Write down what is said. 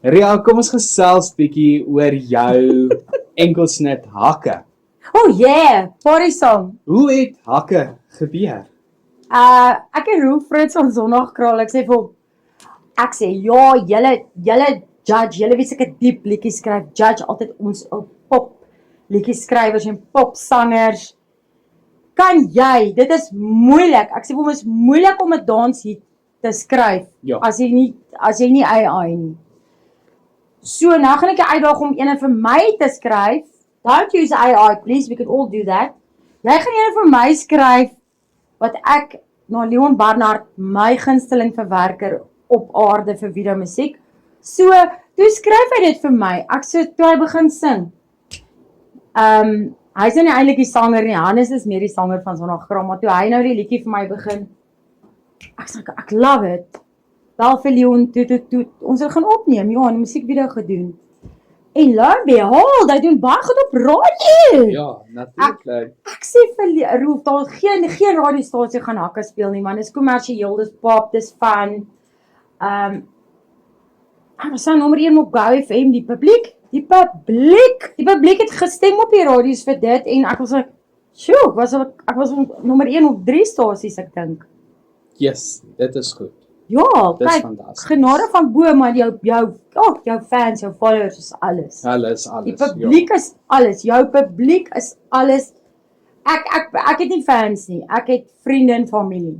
Ria, kom ons gesels bietjie oor jou enkelsnit hakke. Oh yeah, party song. Hoe het hakke gebeur? Ek en Roel Frits van Sondagkraal, ek sê vir hom, ek sê, ja, julle judge, julle wie sulke diep liedjies skryf, judge altyd ons pop liedjies skrywers en popsangers. Kan jy, dit is moeilik, ek sê vir hom, is moeilik om 'n danshit te skryf, Ja. as jy nie AI nie. So, nou gaan ek jou uitdaag om een vir my te skryf. Don't use AI, please, we can all do that. Jy gaan een vir my skryf, wat ek, na Leon Barnard, my gunsteling verwerker op aarde vir videomusiek. So, toe skryf hy dit vir my, toe hy begin sing. Hy is nou nie eintlik die sanger nie, Hannes is meer die sanger van Sondagkraal, maar toe hy nou die liedjie vir my begin, ek love it. Bel vir Leon, toe, ons het gaan opneem, ja, 'n musiekvideo gedoen. En lo and behold, hy doen baie goed op radio. Ja, natuurlik. Ek sê vir Roel, daar geen radiostasie gaan hakke speel nie, man, dis kommersieel, dis pop, dis fun. Ons staan nommer 1 op Go FM, die publiek het gestem op die radios vir dit, en ek was like, sjoe, ek was nommer 1 op 3 stasies, ek dink. Yes, dit is goed. Ja, Dis kyk, fantasties. genade van bo, maar jou fans, jou followers is alles. Hulle is alles. Die publiek is alles, jou publiek is alles. Ek het nie fans nie, ek het vriende en familie.